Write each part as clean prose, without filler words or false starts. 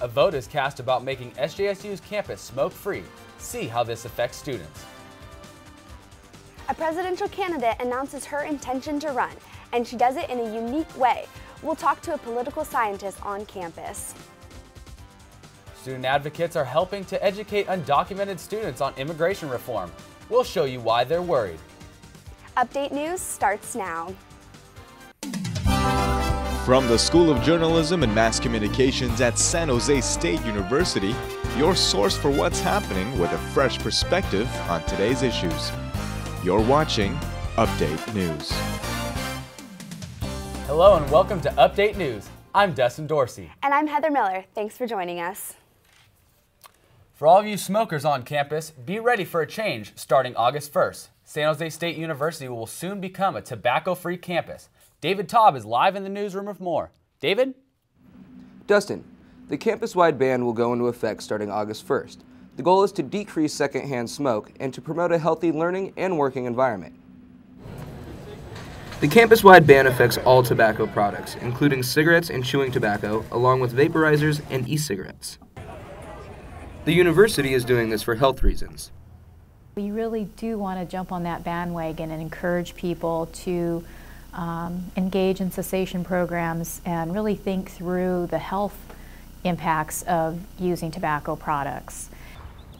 A vote is cast about making SJSU's campus smoke-free. See how this affects students. A presidential candidate announces her intention to run, and she does it in a unique way. We'll talk to a political scientist on campus. Student advocates are helping to educate undocumented students on immigration reform. We'll show you why they're worried. Update News starts now. From the School of Journalism and Mass Communications at San Jose State University, your source for what's happening with a fresh perspective on today's issues. You're watching Update News. Hello and welcome to Update News. I'm Dustin Dorsey. And I'm Heather Miller. Thanks for joining us. For all of you smokers on campus, be ready for a change starting August 1st. San Jose State University will soon become a tobacco-free campus. David Taub is live in the newsroom with more. David? Dustin, the campus-wide ban will go into effect starting August 1st. The goal is to decrease secondhand smoke and to promote a healthy learning and working environment. The campus-wide ban affects all tobacco products, including cigarettes and chewing tobacco, along with vaporizers and e-cigarettes. The university is doing this for health reasons. We really do want to jump on that bandwagon and encourage people to engage in cessation programs and really think through the health impacts of using tobacco products.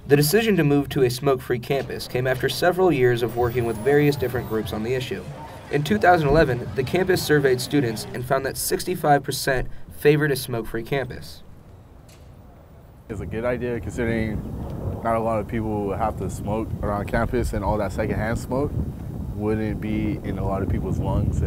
The decision to move to a smoke-free campus came after several years of working with various different groups on the issue. In 2011, the campus surveyed students and found that 65% favored a smoke-free campus. It's a good idea considering not a lot of people have to smoke around campus, and all that secondhand smoke wouldn't be in a lot of people's lungs.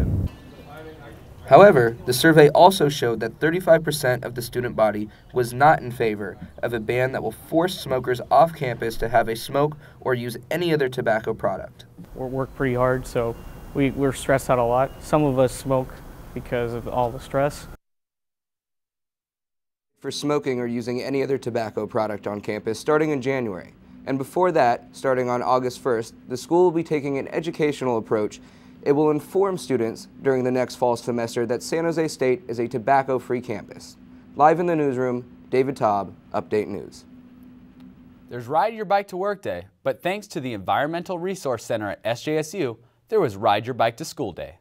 However, the survey also showed that 35% of the student body was not in favor of a ban that will force smokers off campus to have a smoke or use any other tobacco product. We work pretty hard, so we're stressed out a lot. Some of us smoke because of all the stress. For smoking or using any other tobacco product on campus starting in January. And before that, starting on August 1st, the school will be taking an educational approach. It will inform students during the next fall semester that San Jose State is a tobacco-free campus. Live in the newsroom, David Taub, Update News. There's Ride Your Bike to Work Day, but thanks to the Environmental Resource Center at SJSU, there was Ride Your Bike to School Day.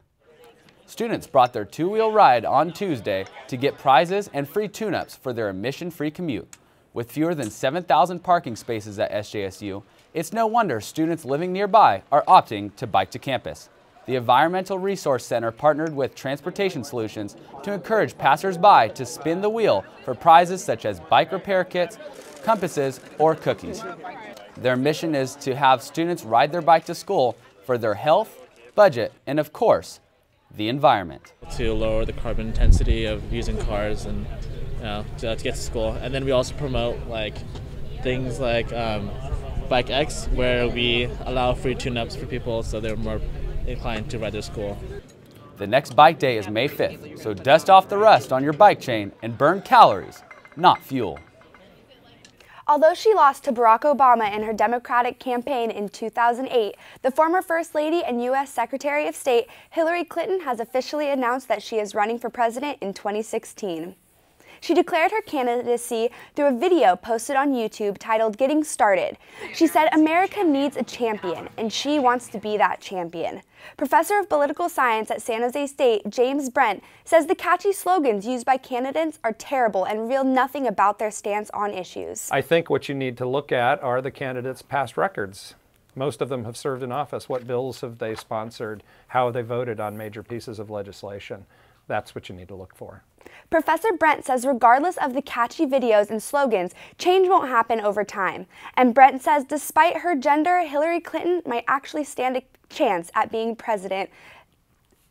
Students brought their two-wheel ride on Tuesday to get prizes and free tune-ups for their emission-free commute. With fewer than 7,000 parking spaces at SJSU, it's no wonder students living nearby are opting to bike to campus. The Environmental Resource Center partnered with Transportation Solutions to encourage passers-by to spin the wheel for prizes such as bike repair kits, compasses, or cookies. Their mission is to have students ride their bike to school for their health, budget, and of course, the environment. To lower the carbon intensity of using cars and to get to school. And then we also promote things like Bike X, where we allow free tune-ups for people so they're more inclined to ride their school. The next bike day is May 5th, so dust off the rust on your bike chain and burn calories, not fuel. Although she lost to Barack Obama in her Democratic campaign in 2008, the former First Lady and U.S. Secretary of State Hillary Clinton has officially announced that she is running for president in 2016. She declared her candidacy through a video posted on YouTube titled "Getting Started." She said America needs a champion, and she wants to be that champion. Professor of Political Science at San Jose State, James Brent, says the catchy slogans used by candidates are terrible and reveal nothing about their stance on issues. I think what you need to look at are the candidates' past records. Most of them have served in office. What bills have they sponsored? How have they voted on major pieces of legislation? That's what you need to look for. Professor Brent says regardless of the catchy videos and slogans, change won't happen over time. And Brent says despite her gender, Hillary Clinton might actually stand a chance at being president.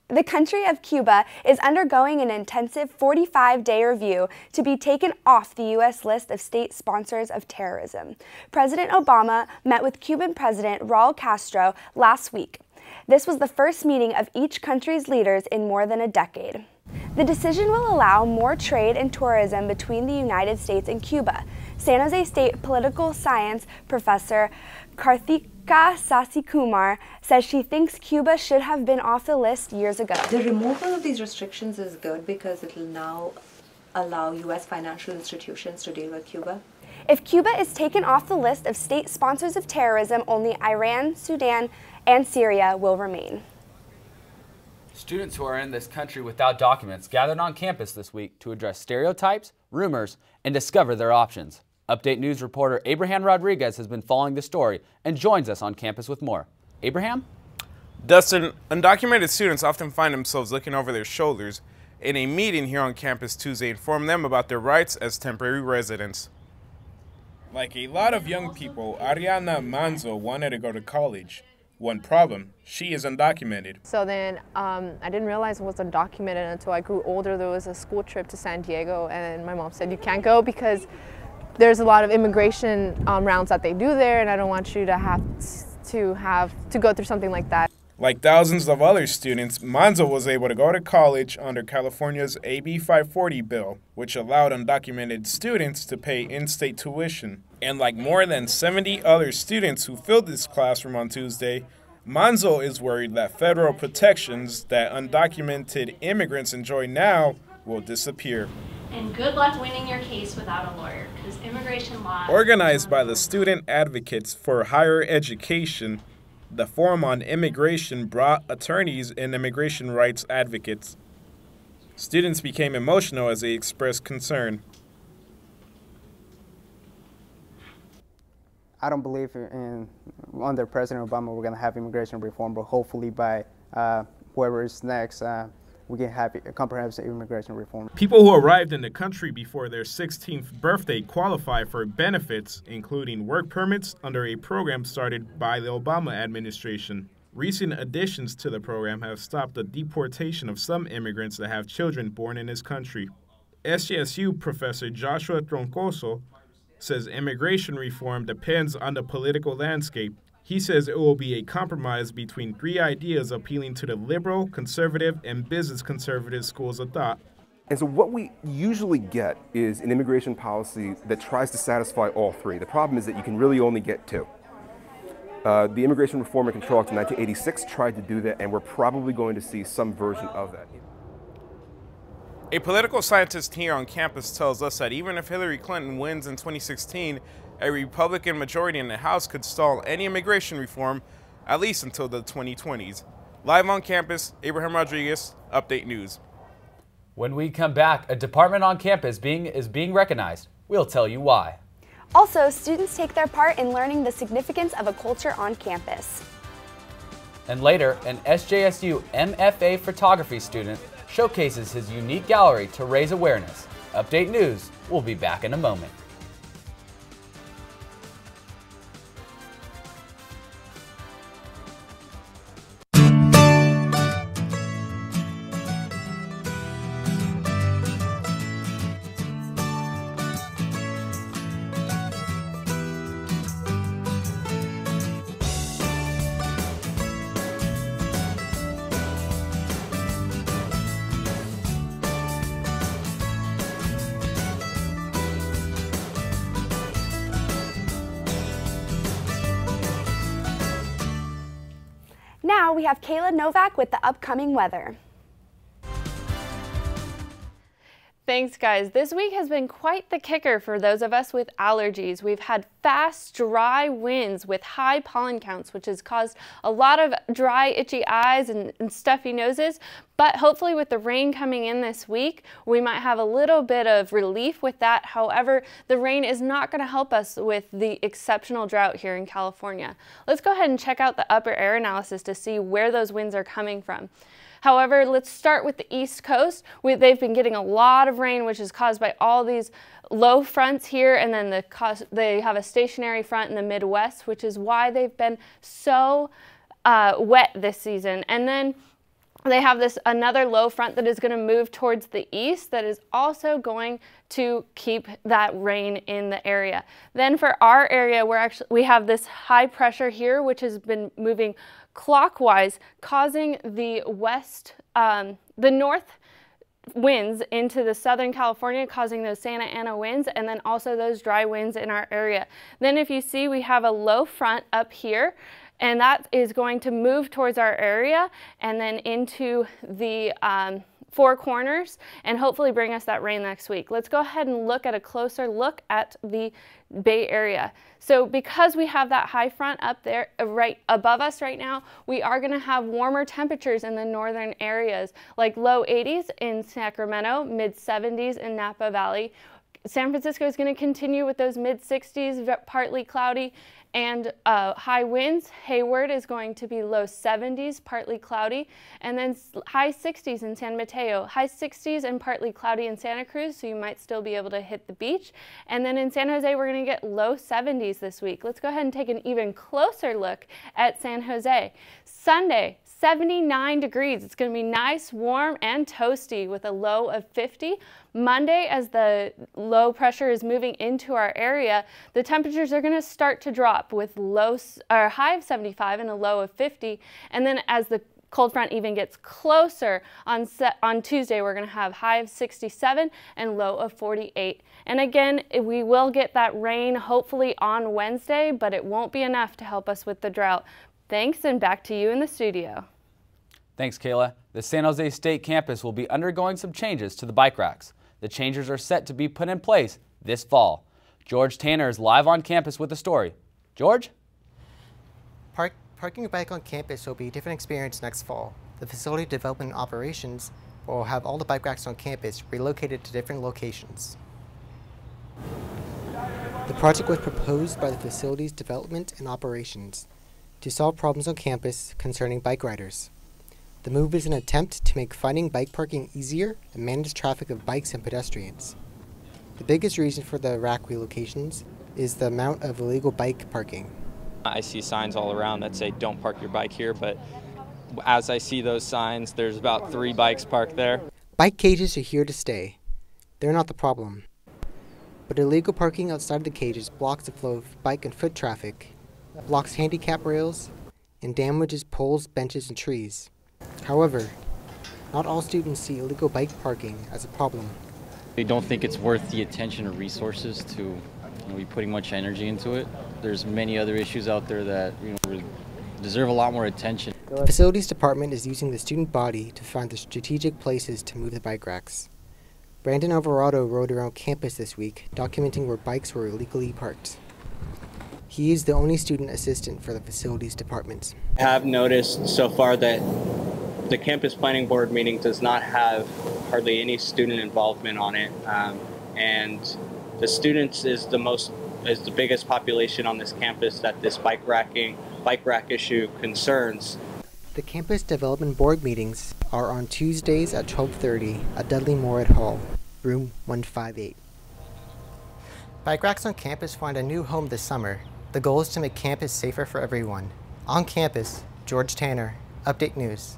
The country of Cuba is undergoing an intensive 45-day review to be taken off the U.S. list of state sponsors of terrorism. President Obama met with Cuban President Raul Castro last week. This was the first meeting of each country's leaders in more than a decade. The decision will allow more trade and tourism between the United States and Cuba. San Jose State political science professor Karthika Sasikumar says she thinks Cuba should have been off the list years ago. The removal of these restrictions is good because it will now allow U.S. financial institutions to deal with Cuba? If Cuba is taken off the list of state sponsors of terrorism, only Iran, Sudan, and Syria will remain. Students who are in this country without documents gathered on campus this week to address stereotypes, rumors, and discover their options. Update News reporter Abraham Rodriguez has been following the story and joins us on campus with more. Abraham? Dustin, undocumented students often find themselves looking over their shoulders. In a meeting here on campus Tuesday, informed them about their rights as temporary residents. Like a lot of young people, Ariana Manzo wanted to go to college. One problem, she is undocumented. So then I didn't realize it was undocumented until I grew older. There was a school trip to San Diego and my mom said you can't go because there's a lot of immigration rounds that they do there and I don't want you to have to go through something like that. Like thousands of other students, Manzo was able to go to college under California's AB 540 bill, which allowed undocumented students to pay in-state tuition. And like more than 70 other students who filled this classroom on Tuesday, Manzo is worried that federal protections that undocumented immigrants enjoy now will disappear. And good luck winning your case without a lawyer, because immigration law... Organized by the Student Advocates for Higher Education, the Forum on Immigration brought attorneys and immigration rights advocates. Students became emotional as they expressed concern. I don't believe under President Obama we're going to have immigration reform, but hopefully by whoever is next, we can have a comprehensive immigration reform. People who arrived in the country before their 16th birthday qualify for benefits, including work permits under a program started by the Obama administration. Recent additions to the program have stopped the deportation of some immigrants that have children born in this country. SJSU professor Joshua Troncoso says immigration reform depends on the political landscape. He says it will be a compromise between three ideas appealing to the liberal, conservative, and business conservative schools of thought. And so what we usually get is an immigration policy that tries to satisfy all three. The problem is that you can really only get two. The Immigration Reform and Control Act of 1986 tried to do that, and we're probably going to see some version of that. A political scientist here on campus tells us that even if Hillary Clinton wins in 2016, a Republican majority in the House could stall any immigration reform, at least until the 2020s. Live on campus, Abraham Rodriguez, Update News. When we come back, a department on campus is being recognized. We'll tell you why. Also, students take their part in learning the significance of a culture on campus. And later, an SJSU MFA photography student showcases his unique gallery to raise awareness. Update News. We'll be back in a moment. Now we have Kayla Novak with the upcoming weather. Thanks, guys. This week has been quite the kicker for those of us with allergies. We've had fast, dry winds with high pollen counts, which has caused a lot of dry, itchy eyes and stuffy noses. But hopefully with the rain coming in this week, we might have a little bit of relief with that. However, the rain is not going to help us with the exceptional drought here in California. Let's go ahead and check out the upper air analysis to see where those winds are coming from. However, let's start with the East Coast. They've been getting a lot of rain, which is caused by all these low fronts here, and then they have a stationary front in the Midwest, which is why they've been so wet this season. And then they have another low front that is going to move towards the east that is also going to keep that rain in the area. Then for our area, we have this high pressure here, which has been moving clockwise, causing the north winds into the Southern California, causing those Santa Ana winds, and then also those dry winds in our area. Then if you see, we have a low front up here, and that is going to move towards our area and then into the Four Corners and hopefully bring us that rain next week. Let's go ahead and look at a closer look at the Bay Area. So because we have that high front up there right above us right now, we are going to have warmer temperatures in the northern areas, like low 80s in Sacramento, mid 70s in Napa Valley. San Francisco is going to continue with those mid 60s, partly cloudy, and high winds. Hayward is going to be low 70s, partly cloudy, and then high 60s in San Mateo, high 60s and partly cloudy in Santa Cruz, so you might still be able to hit the beach. And then in San Jose, we're going to get low 70s this week. Let's go ahead and take an even closer look at San Jose. Sunday, 79 degrees. It's going to be nice, warm, and toasty with a low of 50. Monday, as the low pressure is moving into our area, the temperatures are going to start to drop with high of 75 and a low of 50. And then as the cold front even gets closer on Tuesday, we're going to have high of 67 and low of 48. And again, we will get that rain hopefully on Wednesday, but it won't be enough to help us with the drought. Thanks, and back to you in the studio. Thanks, Kayla. The San Jose State campus will be undergoing some changes to the bike racks. The changes are set to be put in place this fall. George Tanner is live on campus with the story. George? Parking a bike on campus will be a different experience next fall. The facility development and operations will have all the bike racks on campus relocated to different locations. The project was proposed by the facilities development and operations to solve problems on campus concerning bike riders. The move is an attempt to make finding bike parking easier and manage traffic of bikes and pedestrians. The biggest reason for the rack relocations is the amount of illegal bike parking. I see signs all around that say don't park your bike here, but as I see those signs, there's about 3 bikes parked there. Bike cages are here to stay. They're not the problem. But illegal parking outside of the cages blocks the flow of bike and foot traffic, blocks handicap rails, and damages poles, benches, and trees. However, not all students see illegal bike parking as a problem. They don't think it's worth the attention or resources to be putting much energy into it. There's many other issues out there that deserve a lot more attention. The facilities department is using the student body to find the strategic places to move the bike racks. Brandon Alvarado rode around campus this week, documenting where bikes were illegally parked. He is the only student assistant for the facilities department. I have noticed so far that the campus planning board meeting does not have hardly any student involvement on it, and the students is the biggest population on this campus that this bike rack issue concerns. The campus development board meetings are on Tuesdays at 12:30 at Dudley Moorhead Hall, room 158. Bike racks on campus find a new home this summer. The goal is to make campus safer for everyone. On campus, George Tanner, Update News.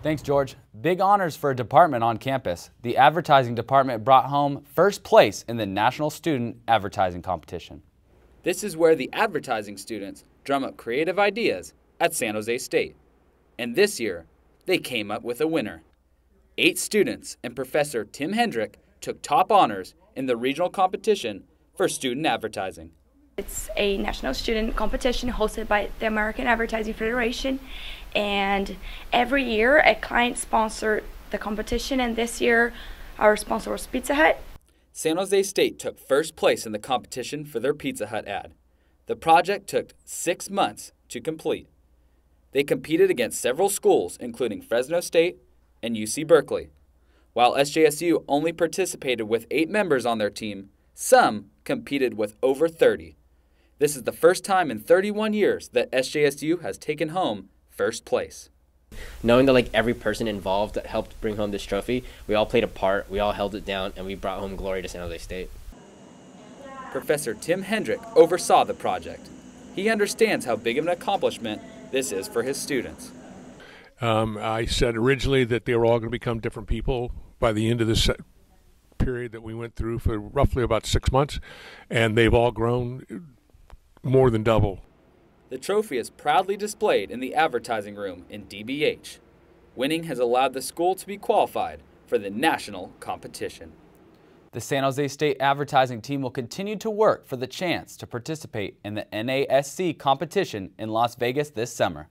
Thanks, George. Big honors for a department on campus. The advertising department brought home first place in the National Student Advertising Competition. This is where the advertising students drum up creative ideas at San Jose State. And this year, they came up with a winner. 8 students and Professor Tim Hendrick took top honors in the regional competition for student advertising. It's a national student competition hosted by the American Advertising Federation, and every year a client sponsored the competition, and this year our sponsor was Pizza Hut. San Jose State took first place in the competition for their Pizza Hut ad. The project took 6 months to complete. They competed against several schools, including Fresno State and UC Berkeley. While SJSU only participated with 8 members on their team, some competed with over 30. This is the first time in 31 years that SJSU has taken home first place. Knowing that every person involved that helped bring home this trophy, we all played a part, we all held it down, and we brought home glory to San Jose State. Professor Tim Hendrick oversaw the project. He understands how big of an accomplishment this is for his students. I said originally that they were all going to become different people by the end of this period that we went through for roughly about 6 months, and they've all grown more than double. The trophy is proudly displayed in the advertising room in DBH. Winning has allowed the school to be qualified for the national competition. The San Jose State advertising team will continue to work for the chance to participate in the NASC competition in Las Vegas this summer.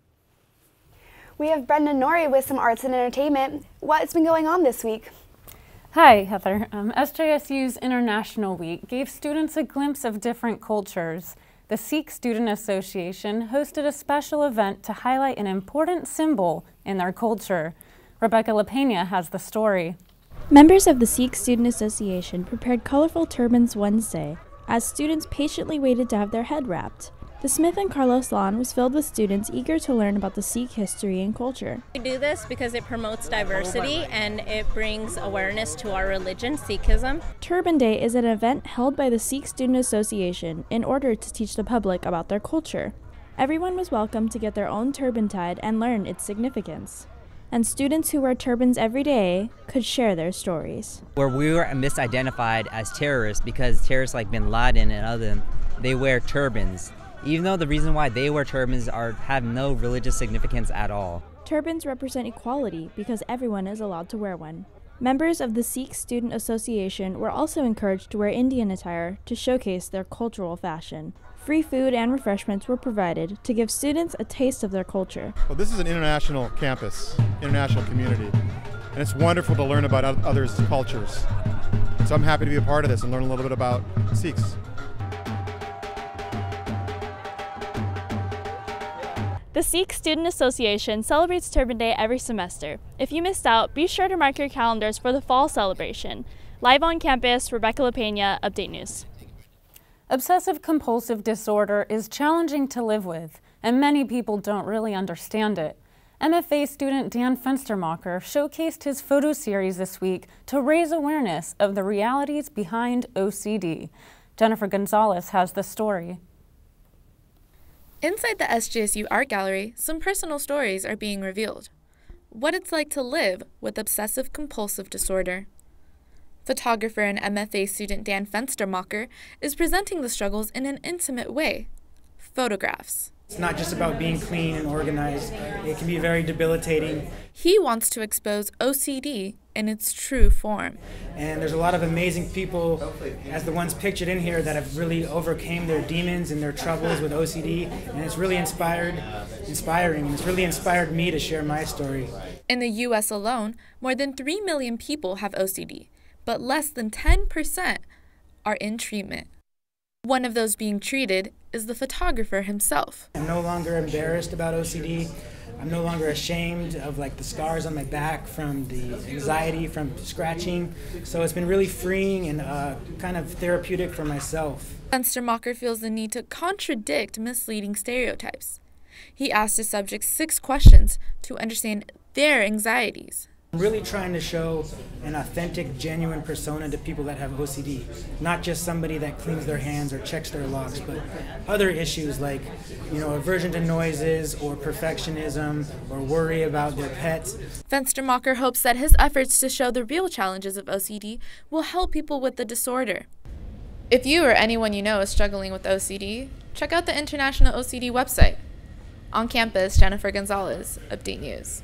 We have Brenda Norrie with some arts and entertainment. What's been going on this week? Hi, Heather. SJSU's International Week gave students a glimpse of different cultures. The Sikh Student Association hosted a special event to highlight an important symbol in their culture. Rebecca LaPena has the story. Members of the Sikh Student Association prepared colorful turbans Wednesday as students patiently waited to have their head wrapped. The Smith and Carlos lawn was filled with students eager to learn about the Sikh history and culture. We do this because it promotes diversity and it brings awareness to our religion, Sikhism. Turban Day is an event held by the Sikh Student Association in order to teach the public about their culture. Everyone was welcome to get their own turban tied and learn its significance. And students who wear turbans every day could share their stories. Where we were misidentified as terrorists because terrorists like bin Laden and others, they wear turbans. Even though the reason why they wear turbans have no religious significance at all. Turbans represent equality because everyone is allowed to wear one. Members of the Sikh Student Association were also encouraged to wear Indian attire to showcase their cultural fashion. Free food and refreshments were provided to give students a taste of their culture. Well, this is an international campus, international community, and it's wonderful to learn about others' cultures. So I'm happy to be a part of this and learn a little bit about Sikhs. The Sikh Student Association celebrates Turban Day every semester. If you missed out, be sure to mark your calendars for the fall celebration. Live on campus, Rebecca LaPena, Update News. Obsessive-compulsive disorder is challenging to live with, and many people don't really understand it. MFA student Dan Fenstermacher showcased his photo series this week to raise awareness of the realities behind OCD. Jennifer Gonzalez has the story. Inside the SJSU Art Gallery, some personal stories are being revealed. What it's like to live with obsessive-compulsive disorder. Photographer and MFA student Dan Fenstermacher is presenting the struggles in an intimate way. Photographs. It's not just about being clean and organized. It can be very debilitating. He wants to expose OCD in its true form. And there's a lot of amazing people, as the ones pictured in here, that have really overcame their demons and their troubles with OCD. And it's really inspiring. And it's really inspired me to share my story. In the U.S. alone, more than 3 million people have OCD, but less than 10% are in treatment. One of those being treated is the photographer himself. I'm no longer embarrassed about OCD. I'm no longer ashamed of the scars on my back from the anxiety from scratching. So it's been really freeing and kind of therapeutic for myself. Fenstermacher feels the need to contradict misleading stereotypes. He asked his subjects 6 questions to understand their anxieties. I'm really trying to show an authentic, genuine persona to people that have OCD. Not just somebody that cleans their hands or checks their locks, but other issues like, aversion to noises or perfectionism or worry about their pets. Fenstermacher hopes that his efforts to show the real challenges of OCD will help people with the disorder. If you or anyone you know is struggling with OCD, check out the International OCD website. On campus, Jennifer Gonzalez, Update News.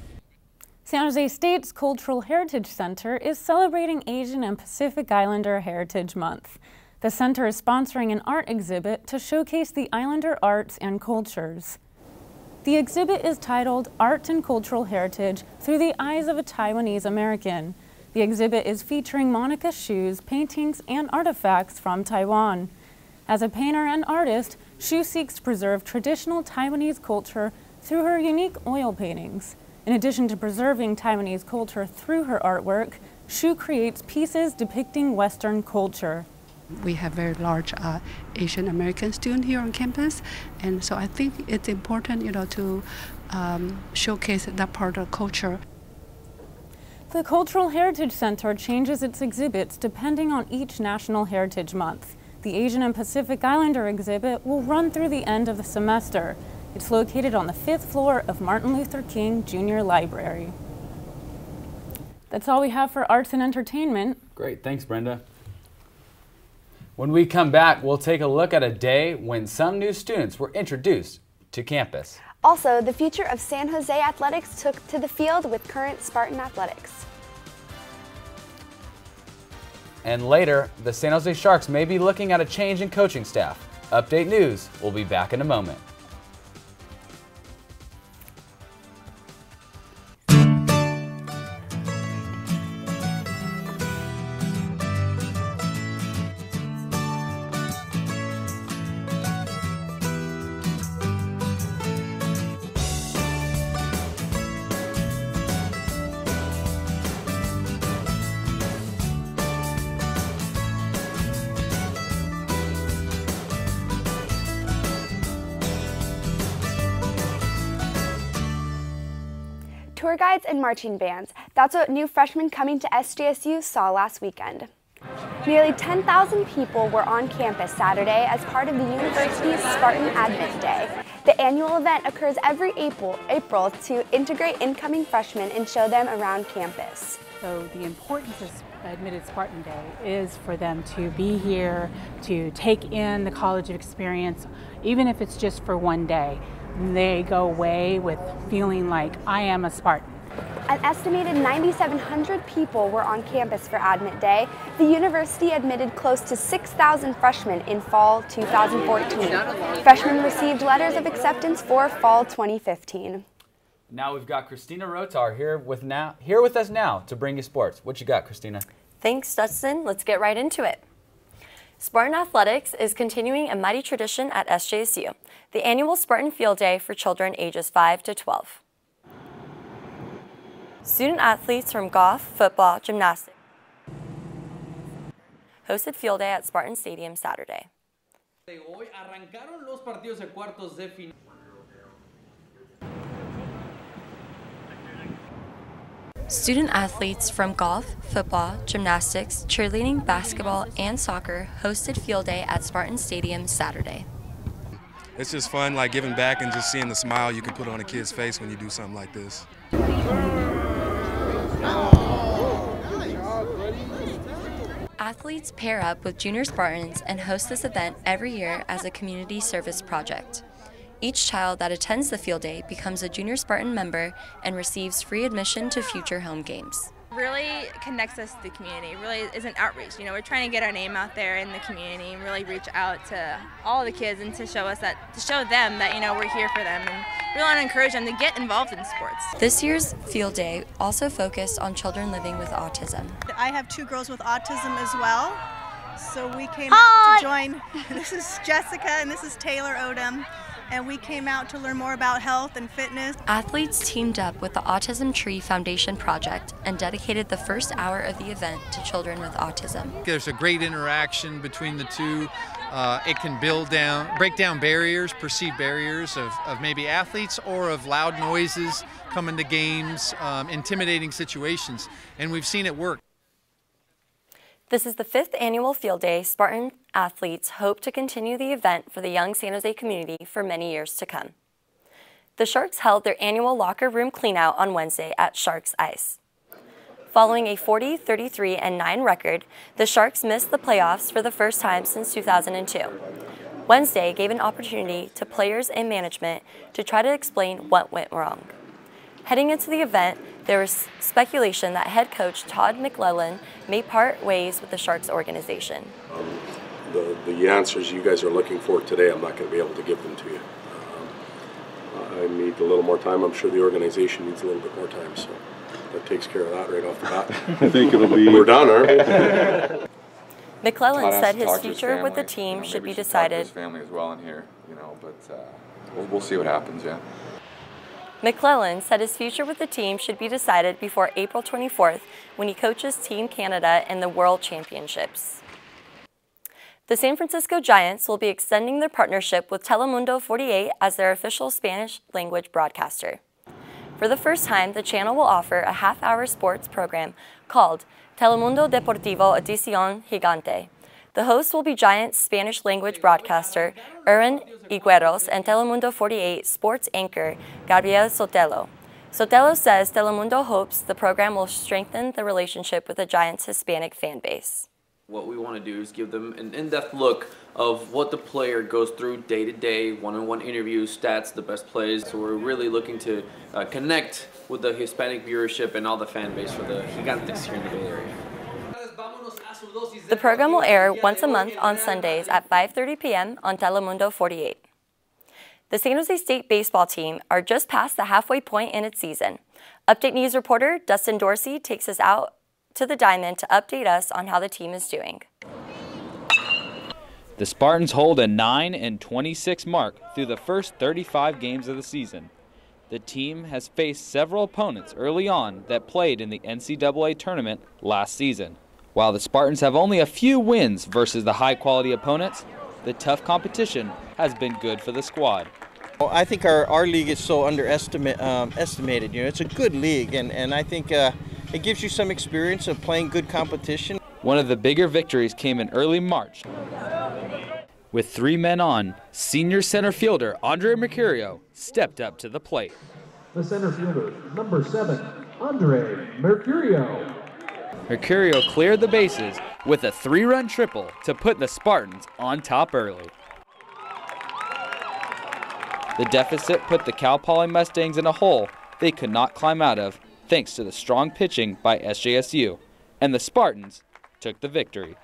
San Jose State's Cultural Heritage Center is celebrating Asian and Pacific Islander Heritage Month. The center is sponsoring an art exhibit to showcase the Islander arts and cultures. The exhibit is titled Art and Cultural Heritage Through the Eyes of a Taiwanese American. The exhibit is featuring Monica Shu's paintings and artifacts from Taiwan. As a painter and artist, Shu seeks to preserve traditional Taiwanese culture through her unique oil paintings. In addition to preserving Taiwanese culture through her artwork, Shu creates pieces depicting Western culture. We have very large Asian American students here on campus, and so I think it's important, to showcase that part of culture. The Cultural Heritage Center changes its exhibits depending on each National Heritage Month. The Asian and Pacific Islander exhibit will run through the end of the semester. It's located on the 5th floor of Martin Luther King Jr. Library. That's all we have for arts and entertainment. Great, thanks Brenda. When we come back, we'll take a look at a day when some new students were introduced to campus. Also, the future of San Jose athletics took to the field with current Spartan athletics. And later, the San Jose Sharks may be looking at a change in coaching staff. Update News will be back in a moment. tour guides and marching bands. That's what new freshmen coming to SJSU saw last weekend. Nearly 10,000 people were on campus Saturday as part of the university's Spartan Admit Day. The annual event occurs every April to integrate incoming freshmen and show them around campus. So the importance of Admitted Spartan Day is for them to be here, to take in the college experience, even if it's just for one day. They go away with feeling like, I am a Spartan. An estimated 9,700 people were on campus for Admit Day. The university admitted close to 6,000 freshmen in fall 2014. Freshmen received letters of acceptance for fall 2015. Now we've got Christina Rotar here with us now to bring you sports. What you got, Christina? Thanks, Dustin. Let's get right into it. Spartan Athletics is continuing a mighty tradition at SJSU, the annual Spartan Field Day for children ages 5 to 12. Student athletes from golf, football, gymnastics hosted Field Day at Spartan Stadium Saturday. Student athletes from golf, football, gymnastics, cheerleading, basketball, and soccer hosted Field Day at Spartan Stadium Saturday. It's just fun, like giving back and just seeing the smile you can put on a kid's face when you do something like this. Athletes pair up with junior Spartans and host this event every year as a community service project. Each child that attends the Field Day becomes a junior Spartan member and receives free admission to future home games. Really connects us to the community, really is an outreach. You know, we're trying to get our name out there in the community and really reach out to all the kids and to show them that, you know, we're here for them and we want to encourage them to get involved in sports. This year's Field Day also focused on children living with autism. I have 2 girls with autism as well, so we came out to join. This is Jessica and this is Taylor Odom. And we came out to learn more about health and fitness. Athletes teamed up with the Autism Tree Foundation Project and dedicated the first hour of the event to children with autism. There's a great interaction between the two. It can break down barriers, perceived barriers of maybe athletes or of loud noises coming to games, intimidating situations, and we've seen it work. This is the 5th annual Field Day. Spartan athletes hope to continue the event for the young San Jose community for many years to come. The Sharks held their annual locker room cleanout on Wednesday at Sharks Ice. Following a 40-33-9 record, the Sharks missed the playoffs for the first time since 2002. Wednesday gave an opportunity to players and management to try to explain what went wrong. Heading into the event, there was speculation that head coach Todd McClellan may part ways with the Sharks organization. The answers you guys are looking for today, I'm not going to be able to give them to you. I need a little more time. I'm sure the organization needs a little bit more time, so that takes care of that right off the bat. I think it'll be... We're done, aren't we? McClellan said his future with the team should be decided. His family as well in here, you know, but we'll see what happens, yeah. McClellan said his future with the team should be decided before April 24th when he coaches Team Canada in the World Championships. The San Francisco Giants will be extending their partnership with Telemundo 48 as their official Spanish-language broadcaster. For the first time, the channel will offer a half-hour sports program called Telemundo Deportivo Edición Gigante. The host will be Giants Spanish-language broadcaster Aaron Higueros and Telemundo 48 sports anchor Gabriel Sotelo. Sotelo says Telemundo hopes the program will strengthen the relationship with the Giants' Hispanic fan base. What we want to do is give them an in-depth look of what the player goes through day to day, one-on-one interviews, stats, the best plays. So we're really looking to connect with the Hispanic viewership and all the fan base for the Gigantes here in the Bay Area. The program will air once a month on Sundays at 5:30 p.m. on Telemundo 48. The San Jose State baseball team are just past the halfway point in its season. Update News reporter Dustin Dorsey takes us out to the diamond to update us on how the team is doing. The Spartans hold a 9-26 mark through the first 35 games of the season. The team has faced several opponents early on that played in the NCAA tournament last season. While the Spartans have only a few wins versus the high-quality opponents, the tough competition has been good for the squad. Well, I think our league is so estimated. You know, it's a good league, and I think it gives you some experience of playing good competition. One of the bigger victories came in early March. With 3 men on, senior center fielder Andre Mercurio stepped up to the plate. The center fielder, number 7, Andre Mercurio. Mercurio cleared the bases with a 3-run triple to put the Spartans on top early. The deficit put the Cal Poly Mustangs in a hole they could not climb out of thanks to the strong pitching by SJSU, and the Spartans took the victory.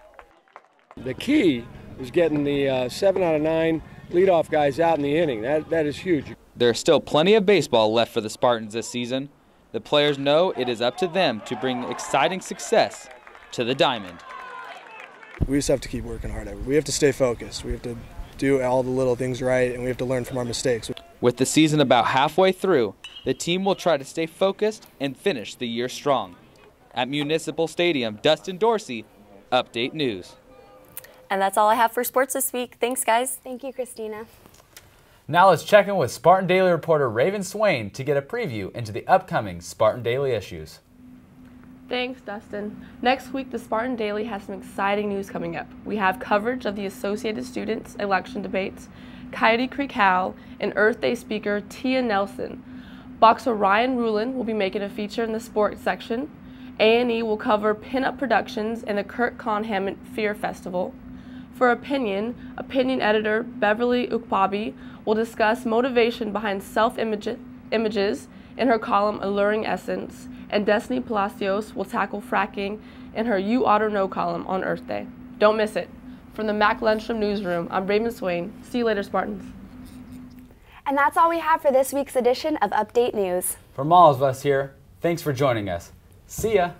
The key is getting the 7 out of 9 leadoff guys out in the inning. That is huge. There's still plenty of baseball left for the Spartans this season. The players know it is up to them to bring exciting success to the diamond. We just have to keep working hard. We have to stay focused. We have to do all the little things right, and we have to learn from our mistakes. With the season about halfway through, the team will try to stay focused and finish the year strong. At Municipal Stadium, Dustin, Dorsey, Update News. And that's all I have for sports this week. Thanks, guys. Thank you, Christina. Now let's check in with Spartan Daily reporter Raven Swain to get a preview into the upcoming Spartan Daily issues. Thanks, Dustin. Next week, the Spartan Daily has some exciting news coming up. We have coverage of the Associated Students election debates, Coyote Creek Howl, and Earth Day speaker Tia Nelson. Boxer Ryan Rulin will be making a feature in the sports section. A&E will cover Pinup Productions and the Kurt Conham Fear Festival. For opinion editor Beverly Ukpabi will discuss motivation behind self-images in her column Alluring Essence, and Destiny Palacios will tackle fracking in her You Oughta Know column on Earth Day. Don't miss it. From the Mac Lundstrom Newsroom, I'm Raven Swain. See you later, Spartans. And that's all we have for this week's edition of Update News. From all of us here, thanks for joining us. See ya.